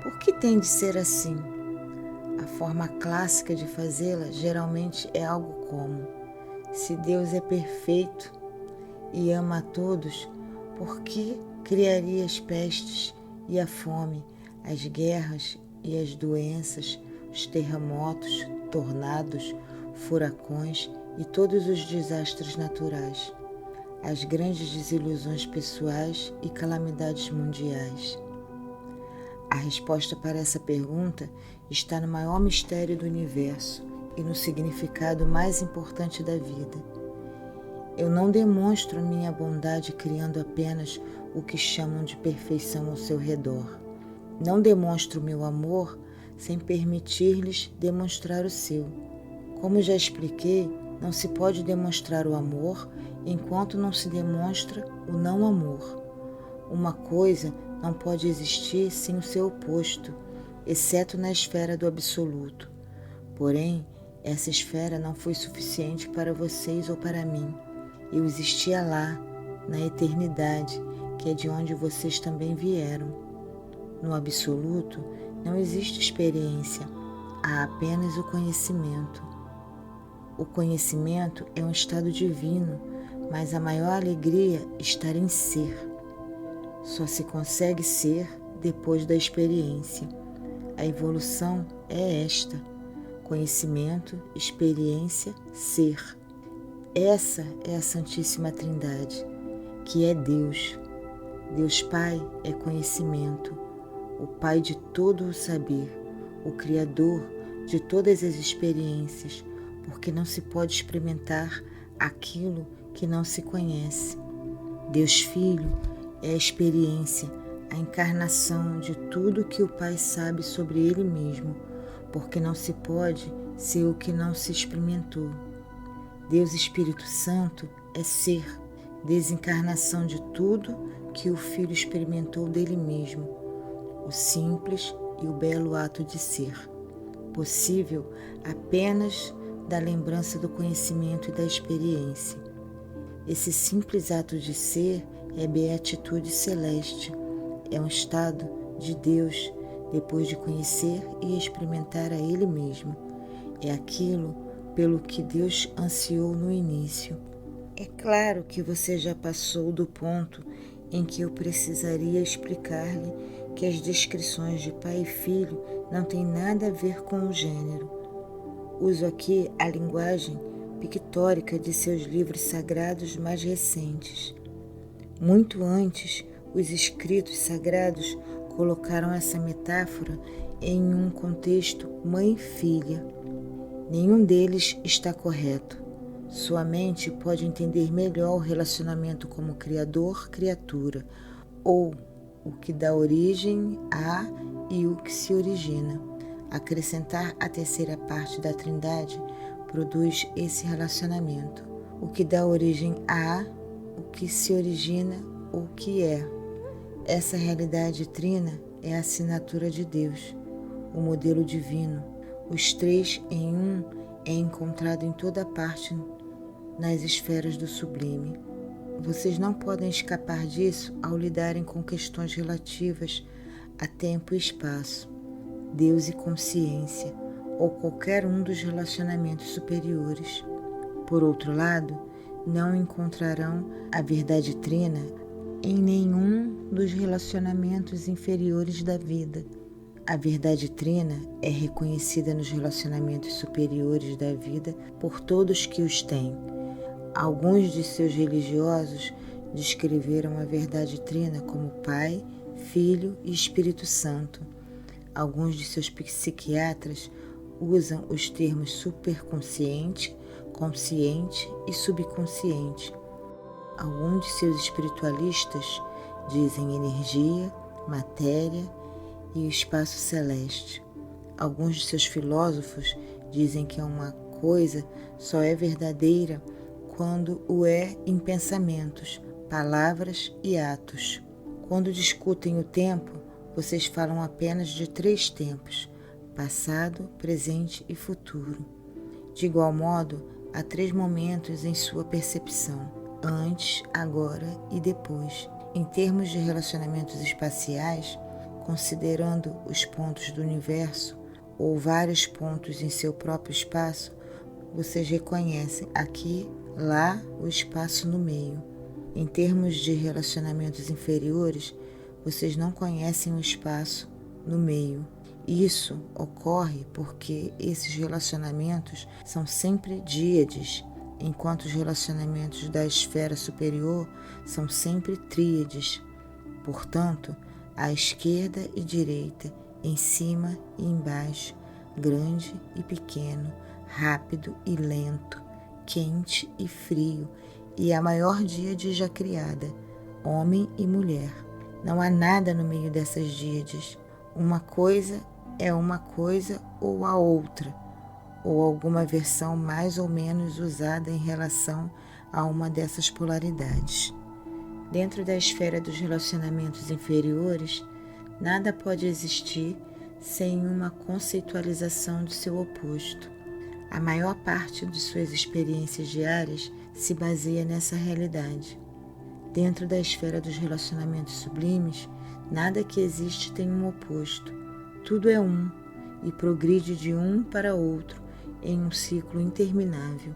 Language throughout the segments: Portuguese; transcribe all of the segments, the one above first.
Por que tem de ser assim? A forma clássica de fazê-la geralmente é algo como: se Deus é perfeito e ama a todos, por que criaria as pestes e a fome, as guerras e as doenças, os terremotos, tornados, furacões e todos os desastres naturais, as grandes desilusões pessoais e calamidades mundiais? A resposta para essa pergunta está no maior mistério do universo e no significado mais importante da vida. Eu não demonstro minha bondade criando apenas o que chamam de perfeição ao seu redor. Não demonstro meu amor sem permitir-lhes demonstrar o seu. Como já expliquei, não se pode demonstrar o amor enquanto não se demonstra o não amor. Uma coisa não pode existir sem o seu oposto, exceto na esfera do absoluto. Porém, essa esfera não foi suficiente para vocês ou para mim. Eu existia lá, na eternidade, que é de onde vocês também vieram. No absoluto, não existe experiência, há apenas o conhecimento. O conhecimento é um estado divino, mas a maior alegria está em ser. Só se consegue ser depois da experiência. A evolução é esta: conhecimento, experiência, ser. Essa é a Santíssima Trindade, que é Deus. Deus Pai é conhecimento, o Pai de todo o saber, o Criador de todas as experiências, porque não se pode experimentar aquilo que não se conhece. Deus Filho é a experiência, a encarnação de tudo que o Pai sabe sobre Ele mesmo, porque não se pode ser o que não se experimentou. Deus Espírito Santo é ser, desencarnação de tudo que o Filho experimentou dele mesmo, o simples e o belo ato de ser, possível apenas da lembrança do conhecimento e da experiência. Esse simples ato de ser é beatitude celeste, é um estado de Deus depois de conhecer e experimentar a Ele mesmo. É aquilo pelo que Deus ansiou no início. É claro que você já passou do ponto em que eu precisaria explicar-lhe que as descrições de pai e filho não têm nada a ver com o gênero. Uso aqui a linguagem pictórica de seus livros sagrados mais recentes. Muito antes, os escritos sagrados colocaram essa metáfora em um contexto mãe-filha. Nenhum deles está correto. Sua mente pode entender melhor o relacionamento como criador-criatura, ou o que dá origem a e o que se origina. Acrescentar a terceira parte da Trindade produz esse relacionamento. O que dá origem a, o que se origina, o que é. Essa realidade trina é a assinatura de Deus, o modelo divino. Os três em um é encontrado em toda parte nas esferas do sublime. Vocês não podem escapar disso ao lidarem com questões relativas a tempo e espaço, Deus e consciência, ou qualquer um dos relacionamentos superiores. Por outro lado, não encontrarão a verdade trina em nenhum dos relacionamentos inferiores da vida. A verdade trina é reconhecida nos relacionamentos superiores da vida por todos que os têm. Alguns de seus religiosos descreveram a verdade trina como Pai, Filho e Espírito Santo. Alguns de seus psiquiatras usam os termos superconsciente, consciente e subconsciente. Alguns de seus espiritualistas dizem energia, matéria e o espaço celeste. Alguns de seus filósofos dizem que uma coisa só é verdadeira quando o é em pensamentos, palavras e atos. Quando discutem o tempo, vocês falam apenas de 3 tempos: passado, presente e futuro. De igual modo, há 3 momentos em sua percepção: antes, agora e depois. Em termos de relacionamentos espaciais, considerando os pontos do universo ou vários pontos em seu próprio espaço, vocês reconhecem aqui, lá, o espaço no meio. Em termos de relacionamentos inferiores, vocês não conhecem o espaço no meio. Isso ocorre porque esses relacionamentos são sempre díades, enquanto os relacionamentos da esfera superior são sempre tríades. Portanto, à esquerda e direita, em cima e embaixo, grande e pequeno, rápido e lento, quente e frio, e a maior díade já criada, homem e mulher. Não há nada no meio dessas díades. Uma coisa é uma coisa ou a outra, ou alguma versão mais ou menos usada em relação a uma dessas polaridades. Dentro da esfera dos relacionamentos inferiores, nada pode existir sem uma conceitualização do seu oposto. A maior parte de suas experiências diárias se baseia nessa realidade. Dentro da esfera dos relacionamentos sublimes, nada que existe tem um oposto. Tudo é um e progride de um para outro em um ciclo interminável.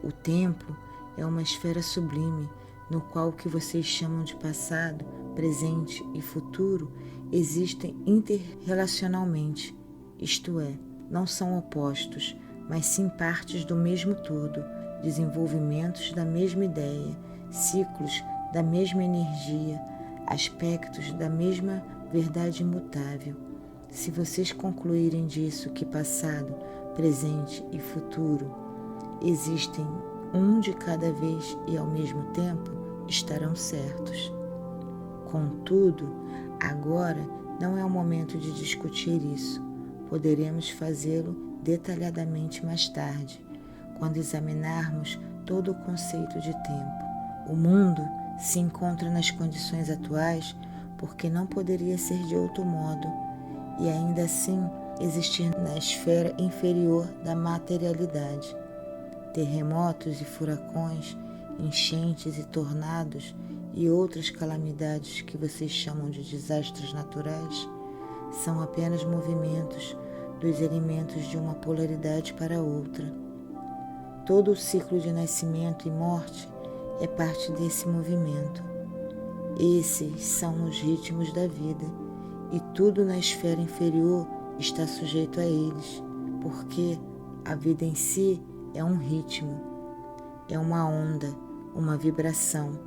O tempo é uma esfera sublime no qual o que vocês chamam de passado, presente e futuro existem interrelacionalmente, isto é, não são opostos, mas sim partes do mesmo todo, desenvolvimentos da mesma ideia, ciclos da mesma energia, aspectos da mesma verdade imutável. Se vocês concluírem disso que passado, presente e futuro existem um de cada vez e ao mesmo tempo, estarão certos. Contudo, agora não é o momento de discutir isso. Poderemos fazê-lo detalhadamente mais tarde, quando examinarmos todo o conceito de tempo. O mundo se encontra nas condições atuais porque não poderia ser de outro modo, e ainda assim existir na esfera inferior da materialidade. Terremotos e furacões, enchentes e tornados e outras calamidades que vocês chamam de desastres naturais são apenas movimentos dos elementos de uma polaridade para outra. Todo o ciclo de nascimento e morte é parte desse movimento. Esses são os ritmos da vida, e tudo na esfera inferior está sujeito a eles, porque a vida em si é um ritmo, é uma onda, uma vibração,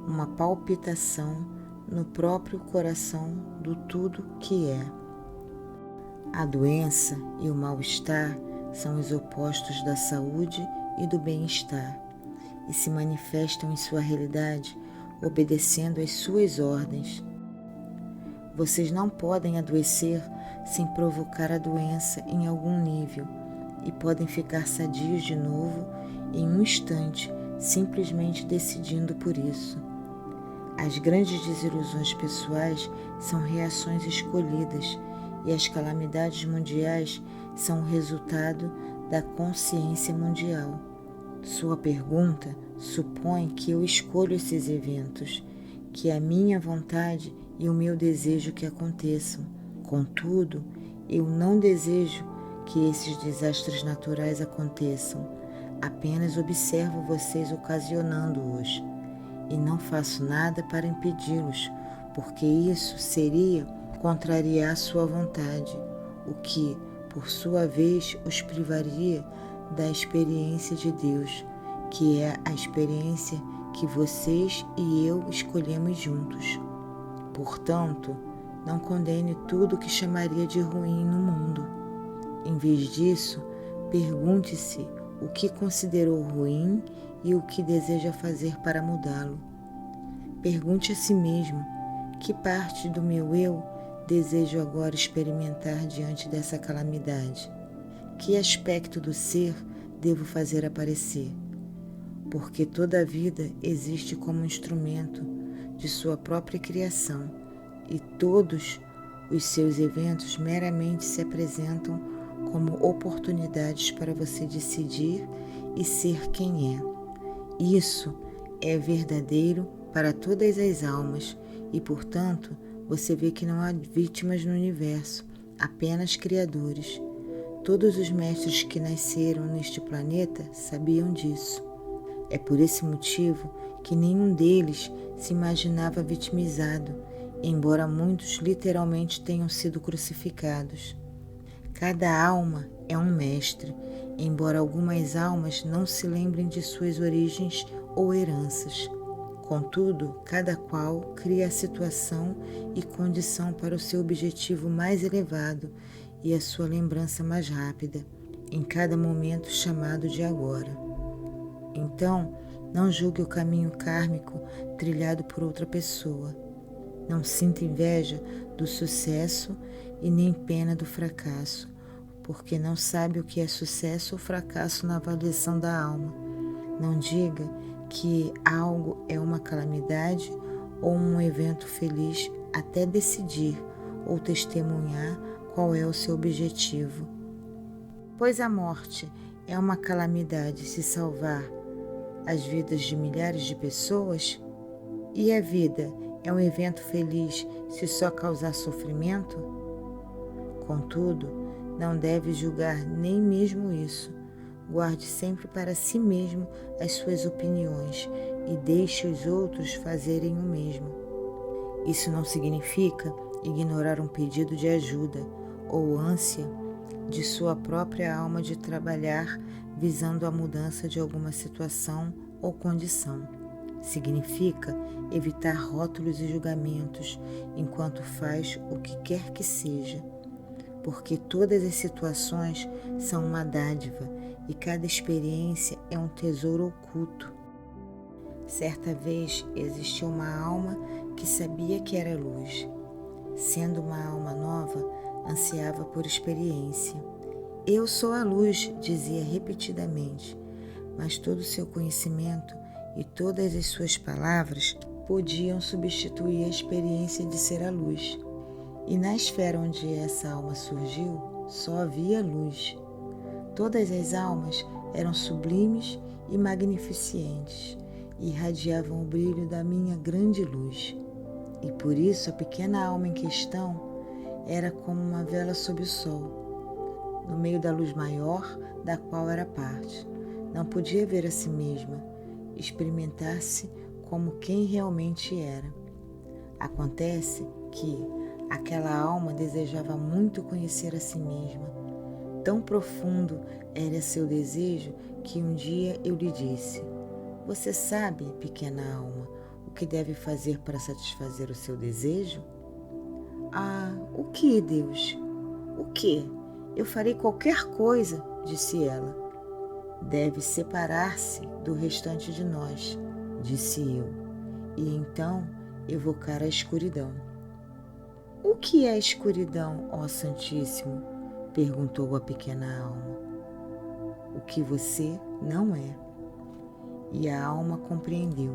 uma palpitação no próprio coração do tudo que é. A doença e o mal-estar são os opostos da saúde e do bem-estar, e se manifestam em sua realidade obedecendo às suas ordens. Vocês não podem adoecer sem provocar a doença em algum nível, e podem ficar sadios de novo em um instante, simplesmente decidindo por isso. As grandes desilusões pessoais são reações escolhidas, e as calamidades mundiais são o resultado da consciência mundial. Sua pergunta supõe que eu escolho esses eventos, que é a minha vontade e o meu desejo que aconteçam. Contudo, eu não desejo que esses desastres naturais aconteçam. Apenas observo vocês ocasionando-os e não faço nada para impedi-los, porque isso seria contrariar sua vontade, o que, por sua vez, os privaria da experiência de Deus, que é a experiência que vocês e eu escolhemos juntos. Portanto, não condene tudo o que chamaria de ruim no mundo. Em vez disso, pergunte-se o que considerou ruim e o que deseja fazer para mudá-lo. Pergunte a si mesmo: que parte do meu eu desejo agora experimentar diante dessa calamidade? Que aspecto do ser devo fazer aparecer? Porque toda a vida existe como instrumento de sua própria criação, e todos os seus eventos meramente se apresentam como oportunidades para você decidir e ser quem é. Isso é verdadeiro para todas as almas e, portanto, você vê que não há vítimas no universo, apenas criadores. Todos os mestres que nasceram neste planeta sabiam disso. É por esse motivo que nenhum deles se imaginava vitimizado, embora muitos literalmente tenham sido crucificados. Cada alma é um mestre, embora algumas almas não se lembrem de suas origens ou heranças. Contudo, cada qual cria a situação e condição para o seu objetivo mais elevado e a sua lembrança mais rápida, em cada momento chamado de agora. Então, não julgue o caminho kármico trilhado por outra pessoa. Não sinta inveja do sucesso e nem pena do fracasso, porque não sabe o que é sucesso ou fracasso na avaliação da alma. Não diga que algo é uma calamidade ou um evento feliz até decidir ou testemunhar qual é o seu objetivo. Pois a morte é uma calamidade se salvar as vidas de milhares de pessoas, e a vida é um evento feliz se só causar sofrimento? Contudo, não deve julgar nem mesmo isso. Guarde sempre para si mesmo as suas opiniões e deixe os outros fazerem o mesmo. Isso não significa ignorar um pedido de ajuda ou ânsia de sua própria alma de trabalhar visando a mudança de alguma situação ou condição. Significa evitar rótulos e julgamentos enquanto faz o que quer que seja, porque todas as situações são uma dádiva e cada experiência é um tesouro oculto. Certa vez existiu uma alma que sabia que era luz. Sendo uma alma nova, ansiava por experiência. Eu sou a luz, dizia repetidamente, mas todo o seu conhecimento e todas as suas palavras podiam substituir a experiência de ser a luz. E na esfera onde essa alma surgiu, só havia luz. Todas as almas eram sublimes e magnificentes e irradiavam o brilho da minha grande luz. E por isso a pequena alma em questão era como uma vela sob o sol, no meio da luz maior da qual era parte. Não podia ver a si mesma, experimentar-se como quem realmente era. Acontece que aquela alma desejava muito conhecer a si mesma. Tão profundo era seu desejo que um dia eu lhe disse: você sabe, pequena alma, o que deve fazer para satisfazer o seu desejo? Ah, o que, Deus? O que? Eu farei qualquer coisa, disse ela. Deve separar-se do restante de nós, disse eu, e então evocar a escuridão. O que é a escuridão, ó Santíssimo? Perguntou a pequena alma. O que você não é. E a alma compreendeu,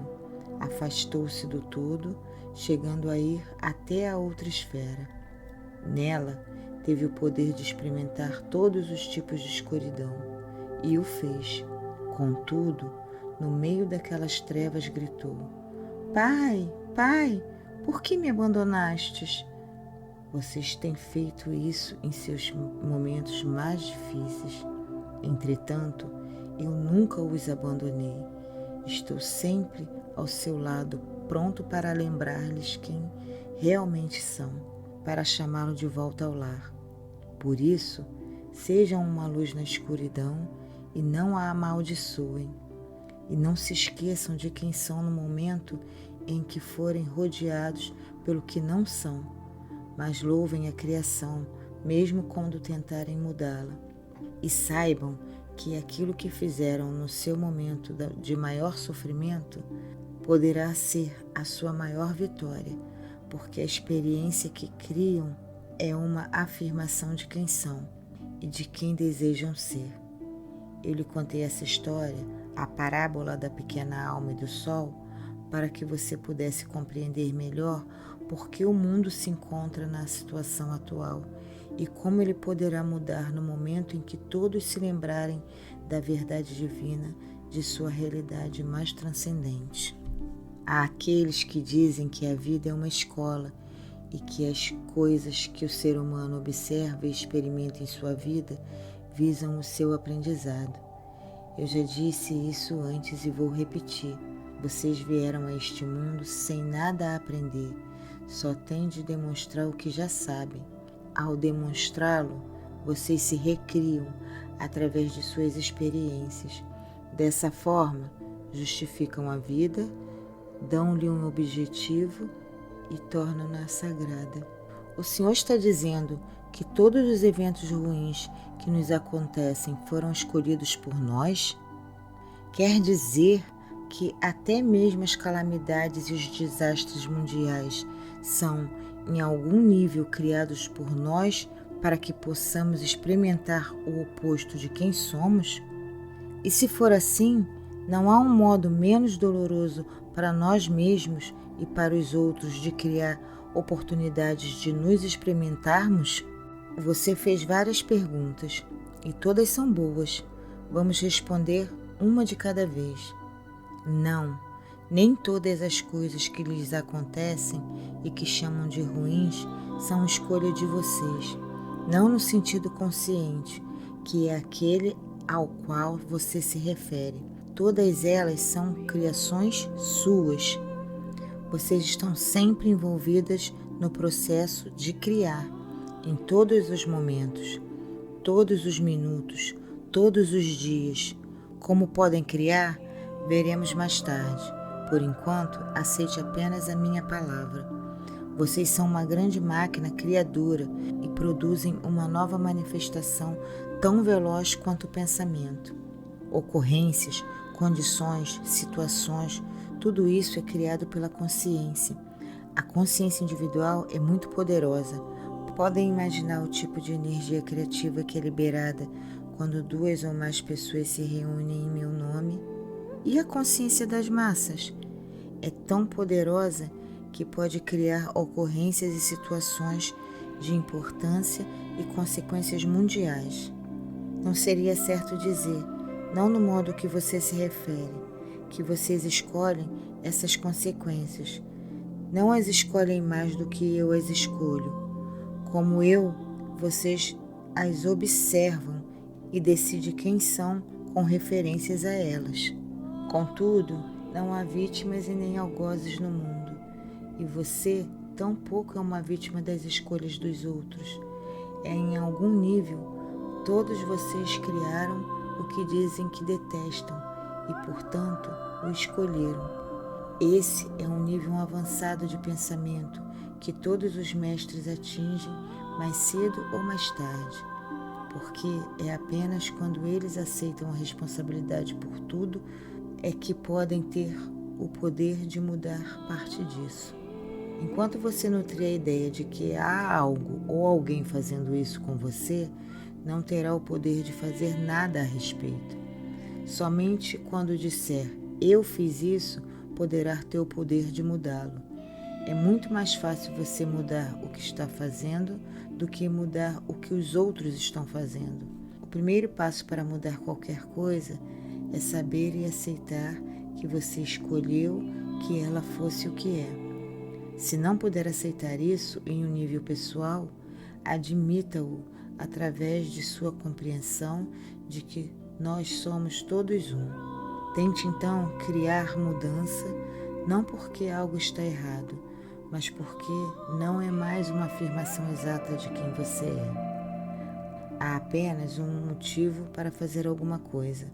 afastou-se do todo, chegando a ir até a outra esfera. Nela, teve o poder de experimentar todos os tipos de escuridão, e o fez. Contudo, no meio daquelas trevas gritou: Pai, Pai, por que me abandonastes? Vocês têm feito isso em seus momentos mais difíceis. Entretanto, eu nunca os abandonei. Estou sempre ao seu lado, pronto para lembrar-lhes quem realmente são, para chamá-lo de volta ao lar. Por isso, sejam uma luz na escuridão e não a amaldiçoem. E não se esqueçam de quem são no momento em que forem rodeados pelo que não são, mas louvem a criação, mesmo quando tentarem mudá-la. E saibam que aquilo que fizeram no seu momento de maior sofrimento poderá ser a sua maior vitória, porque a experiência que criam é uma afirmação de quem são e de quem desejam ser. Eu lhe contei essa história, a parábola da pequena alma e do sol, para que você pudesse compreender melhor por que o mundo se encontra na situação atual e como ele poderá mudar no momento em que todos se lembrarem da verdade divina de sua realidade mais transcendente. Há aqueles que dizem que a vida é uma escola e que as coisas que o ser humano observa e experimenta em sua vida visam o seu aprendizado. Eu já disse isso antes e vou repetir. Vocês vieram a este mundo sem nada a aprender, só têm de demonstrar o que já sabem. Ao demonstrá-lo, vocês se recriam através de suas experiências. Dessa forma, justificam a vida, dão-lhe um objetivo e tornam-na sagrada. O Senhor está dizendo que todos os eventos ruins que nos acontecem foram escolhidos por nós? Quer dizer que até mesmo as calamidades e os desastres mundiais são, em algum nível, criados por nós para que possamos experimentar o oposto de quem somos? E se for assim, não há um modo menos doloroso para nós mesmos e para os outros de criar oportunidades de nos experimentarmos? Você fez várias perguntas e todas são boas. Vamos responder uma de cada vez. Não, nem todas as coisas que lhes acontecem e que chamam de ruins são escolha de vocês. Não no sentido consciente, que é aquele ao qual você se refere. Todas elas são criações suas. Vocês estão sempre envolvidas no processo de criar, em todos os momentos, todos os minutos, todos os dias. Como podem criar, veremos mais tarde. Por enquanto, aceite apenas a minha palavra. Vocês são uma grande máquina criadora e produzem uma nova manifestação tão veloz quanto o pensamento. Ocorrências, condições, situações, tudo isso é criado pela consciência. A consciência individual é muito poderosa. Podem imaginar o tipo de energia criativa que é liberada quando 2 ou mais pessoas se reúnem em meu nome? E a consciência das massas? É tão poderosa que pode criar ocorrências e situações de importância e consequências mundiais. Não seria certo dizer, não no modo que você se refere, que vocês escolhem essas consequências. Não as escolhem mais do que eu as escolho. Como eu, vocês as observam e decidem quem são com referências a elas. Contudo, não há vítimas e nem algozes no mundo, e você tampouco é uma vítima das escolhas dos outros. Em algum nível, todos vocês criaram o que dizem que detestam e, portanto, o escolheram. Esse é um nível avançado de pensamento que todos os mestres atingem mais cedo ou mais tarde, porque é apenas quando eles aceitam a responsabilidade por tudo é que podem ter o poder de mudar parte disso. Enquanto você nutrir a ideia de que há algo ou alguém fazendo isso com você, não terá o poder de fazer nada a respeito. Somente quando disser, eu fiz isso, poderá ter o poder de mudá-lo. É muito mais fácil você mudar o que está fazendo do que mudar o que os outros estão fazendo. O primeiro passo para mudar qualquer coisa é saber e aceitar que você escolheu que ela fosse o que é. Se não puder aceitar isso em um nível pessoal, admita-o através de sua compreensão de que nós somos todos um. Tente então criar mudança, não porque algo está errado, mas porque não é mais uma afirmação exata de quem você é. Há apenas um motivo para fazer alguma coisa,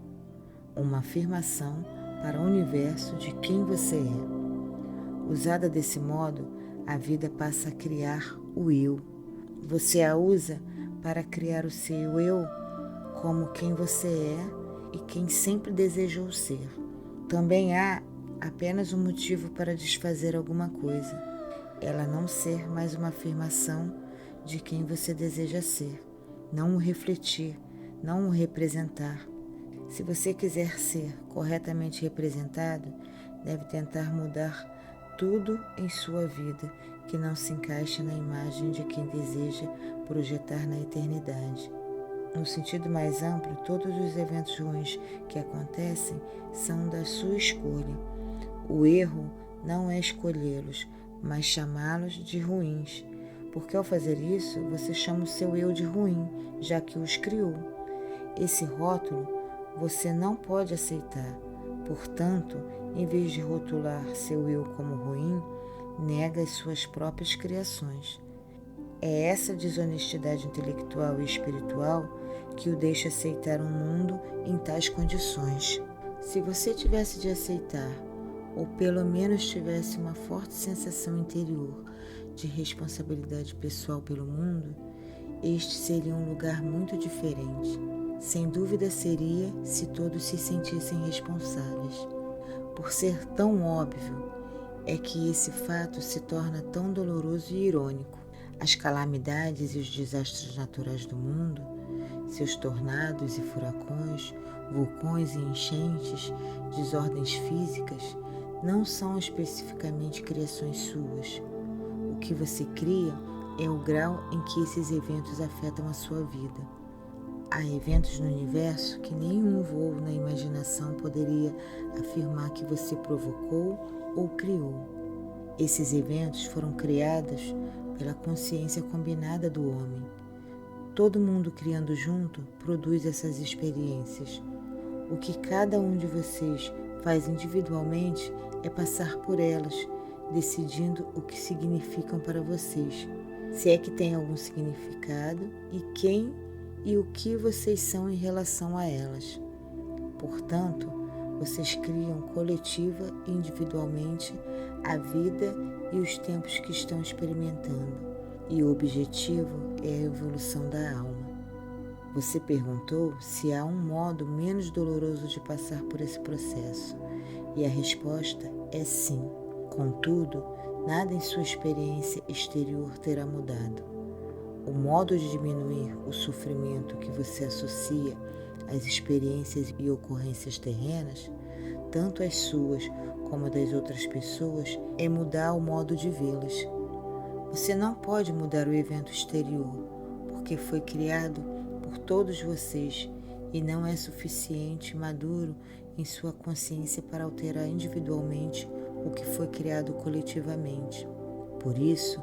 uma afirmação para o universo de quem você é. Usada desse modo, a vida passa a criar o eu. Você a usa para criar o seu eu como quem você é e quem sempre desejou ser. Também há apenas um motivo para desfazer alguma coisa, ela não ser mais uma afirmação de quem você deseja ser, não o refletir, não o representar. Se você quiser ser corretamente representado, deve tentar mudar tudo em sua vida que não se encaixe na imagem de quem deseja projetar na eternidade. No sentido mais amplo, todos os eventos ruins que acontecem são da sua escolha. O erro não é escolhê-los, mas chamá-los de ruins. porque ao fazer isso, você chama o seu eu de ruim, já que os criou. Esse rótulo você não pode aceitar. Portanto, em vez de rotular seu eu como ruim, nega as suas próprias criações. É essa desonestidade intelectual e espiritual que o deixa aceitar um mundo em tais condições. Se você tivesse de aceitar, ou pelo menos tivesse uma forte sensação interior de responsabilidade pessoal pelo mundo, este seria um lugar muito diferente. Sem dúvida seria se todos se sentissem responsáveis. Por ser tão óbvio, é que esse fato se torna tão doloroso e irônico. As calamidades e os desastres naturais do mundo, seus tornados e furacões, vulcões e enchentes, desordens físicas, não são especificamente criações suas. O que você cria é o grau em que esses eventos afetam a sua vida. Há eventos no universo que nenhum voo na imaginação poderia afirmar que você provocou ou criou. Esses eventos foram criados pela consciência combinada do homem. Todo mundo criando junto produz essas experiências. O que cada um de vocês faz individualmente é passar por elas, decidindo o que significam para vocês, se é que tem algum significado, e quem e o que vocês são em relação a elas. Portanto, vocês criam coletiva e individualmente a vida e os tempos que estão experimentando, e o objetivo é a evolução da alma. Você perguntou se há um modo menos doloroso de passar por esse processo, e a resposta é sim. Contudo, nada em sua experiência exterior terá mudado. O modo de diminuir o sofrimento que você associa às experiências e ocorrências terrenas, tanto as suas como das outras pessoas, é mudar o modo de vê-las. Você não pode mudar o evento exterior, porque foi criado por todos vocês e não é suficiente maduro em sua consciência para alterar individualmente o que foi criado coletivamente. Por isso,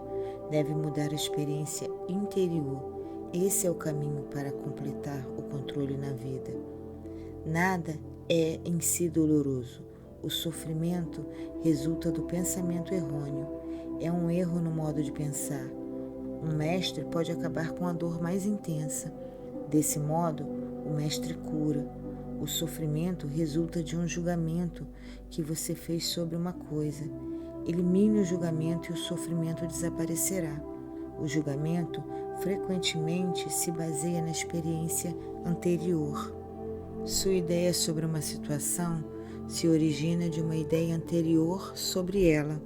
deve mudar a experiência interior. Esse é o caminho para completar o controle na vida. Nada é em si doloroso. O sofrimento resulta do pensamento errôneo. É um erro no modo de pensar. Um mestre pode acabar com a dor mais intensa. Desse modo, o mestre cura. O sofrimento resulta de um julgamento que você fez sobre uma coisa. Elimine o julgamento e o sofrimento desaparecerá. O julgamento frequentemente se baseia na experiência anterior. Sua ideia sobre uma situação se origina de uma ideia anterior sobre ela.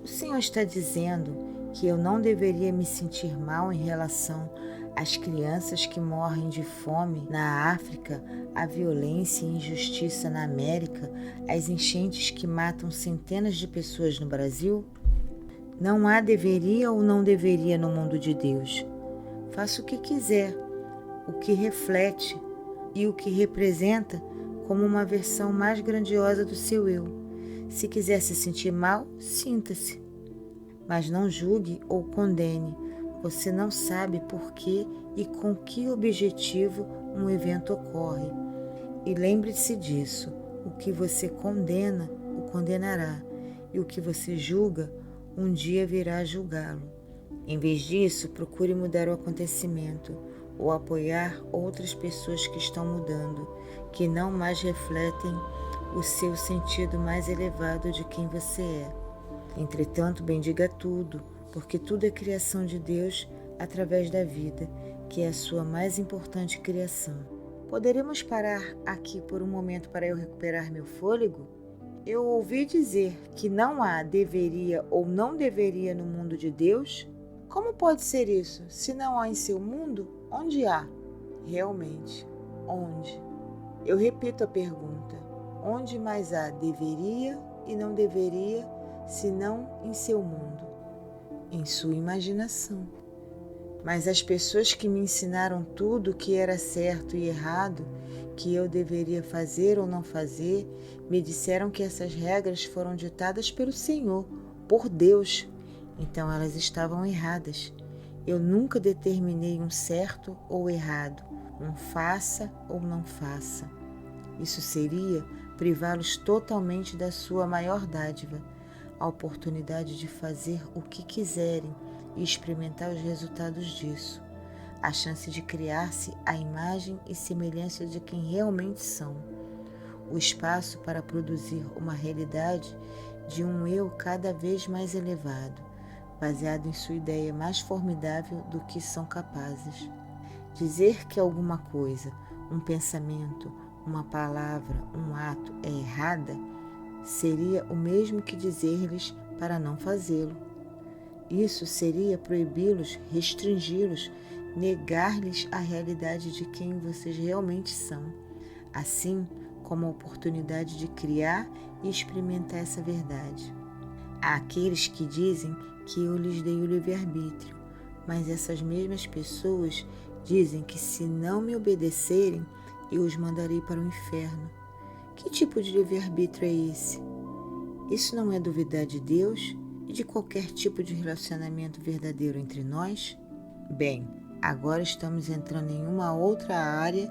O Senhor está dizendo que eu não deveria me sentir mal em relação às crianças que morrem de fome na África, a violência e injustiça na América, as enchentes que matam centenas de pessoas no Brasil? Não há deveria ou não deveria no mundo de Deus. Faça o que quiser, o que reflete e o que representa como uma versão mais grandiosa do seu eu. Se quiser se sentir mal, sinta-se. Mas não julgue ou condene. Você não sabe por que e com que objetivo um evento ocorre. E lembre-se disso: o que você condena, o condenará, e o que você julga, um dia virá a julgá-lo. Em vez disso, procure mudar o acontecimento ou apoiar outras pessoas que estão mudando, que não mais refletem o seu sentido mais elevado de quem você é. Entretanto, bendiga tudo, porque tudo é criação de Deus através da vida, que é a sua mais importante criação. Poderemos parar aqui por um momento para eu recuperar meu fôlego? Eu ouvi dizer que não há deveria ou não deveria no mundo de Deus? Como pode ser isso? Se não há em seu mundo, onde há? Realmente, onde? Eu repito a pergunta: onde mais há deveria e não deveria, se não em seu mundo? Em sua imaginação. Mas as pessoas que me ensinaram tudo o que era certo e errado, que eu deveria fazer ou não fazer, me disseram que essas regras foram ditadas pelo Senhor, por Deus. Então elas estavam erradas. Eu nunca determinei um certo ou errado, um faça ou não faça. Isso seria privá-los totalmente da sua maior dádiva, a oportunidade de fazer o que quiserem e experimentar os resultados disso, a chance de criar-se à imagem e semelhança de quem realmente são, o espaço para produzir uma realidade de um eu cada vez mais elevado, baseado em sua ideia mais formidável do que são capazes. Dizer que alguma coisa, um pensamento, uma palavra, um ato é errada, seria o mesmo que dizer-lhes para não fazê-lo. Isso seria proibi-los, restringi-los, negar-lhes a realidade de quem vocês realmente são, assim como a oportunidade de criar e experimentar essa verdade. Há aqueles que dizem que eu lhes dei o livre-arbítrio, mas essas mesmas pessoas dizem que se não me obedecerem, eu os mandarei para o inferno. Que tipo de livre-arbítrio é esse? Isso não é duvidar de Deus e de qualquer tipo de relacionamento verdadeiro entre nós? Bem, agora estamos entrando em uma outra área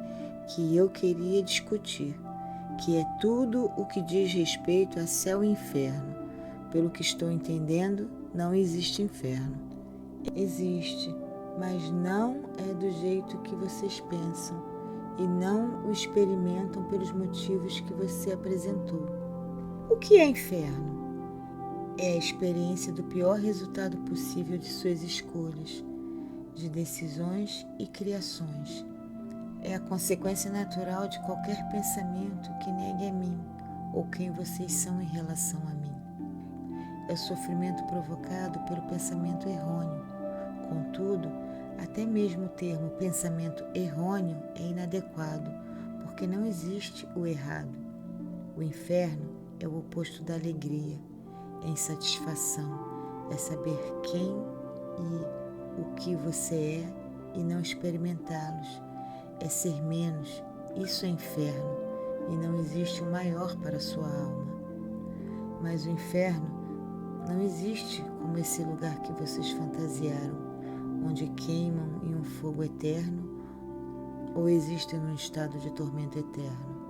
que eu queria discutir, que é tudo o que diz respeito a céu e inferno. Pelo que estou entendendo, não existe inferno. Existe, mas não é do jeito que vocês pensam e não o experimentam pelos motivos que você apresentou. O que é inferno? É a experiência do pior resultado possível de suas escolhas, de decisões e criações. É a consequência natural de qualquer pensamento que negue a mim ou quem vocês são em relação a mim. É o sofrimento provocado pelo pensamento errôneo. Contudo, até mesmo o termo pensamento errôneo é inadequado, porque não existe o errado. O inferno é o oposto da alegria, é insatisfação, é saber quem e o que você é e não experimentá-los, é ser menos, isso é inferno, e não existe o maior para a sua alma. Mas o inferno não existe como esse lugar que vocês fantasiaram, onde queimam em um fogo eterno ou existem num estado de tormento eterno.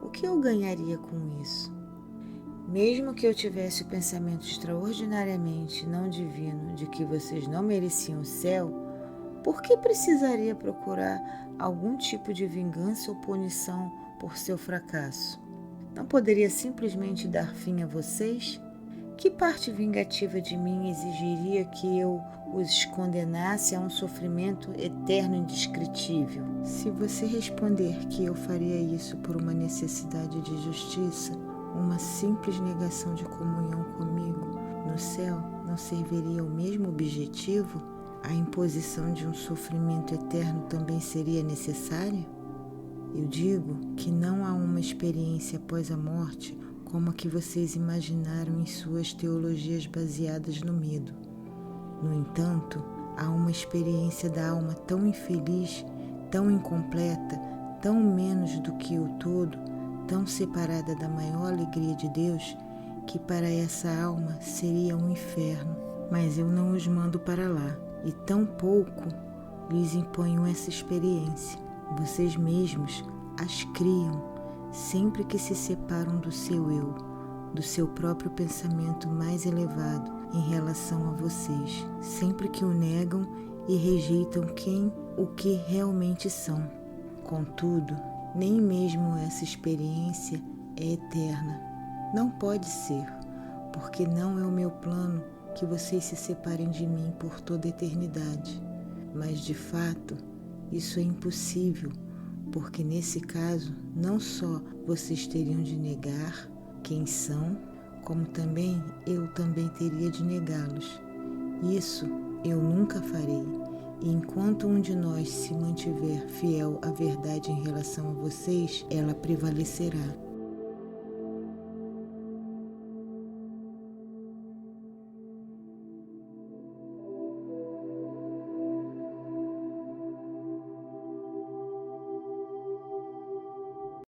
O que eu ganharia com isso? Mesmo que eu tivesse o pensamento extraordinariamente não divino de que vocês não mereciam o céu, por que precisaria procurar algum tipo de vingança ou punição por seu fracasso? Não poderia simplesmente dar fim a vocês? Que parte vingativa de mim exigiria que eu os condenasse a um sofrimento eterno e indescritível? Se você responder que eu faria isso por uma necessidade de justiça, uma simples negação de comunhão comigo no céu não serviria ao mesmo objetivo? A imposição de um sofrimento eterno também seria necessária? Eu digo que não há uma experiência após a morte como a que vocês imaginaram em suas teologias baseadas no medo. No entanto, há uma experiência da alma tão infeliz, tão incompleta, tão menos do que o todo, tão separada da maior alegria de Deus, que para essa alma seria um inferno. Mas eu não os mando para lá, e tão pouco lhes imponho essa experiência. Vocês mesmos as criam sempre que se separam do seu eu, do seu próprio pensamento mais elevado em relação a vocês, sempre que o negam e rejeitam o que realmente são. Contudo, nem mesmo essa experiência é eterna. Não pode ser, porque não é o meu plano que vocês se separem de mim por toda a eternidade. Mas, de fato, isso é impossível, porque nesse caso, não só vocês teriam de negar quem são, como também eu também teria de negá-los. Isso eu nunca farei, e enquanto um de nós se mantiver fiel à verdade em relação a vocês, ela prevalecerá.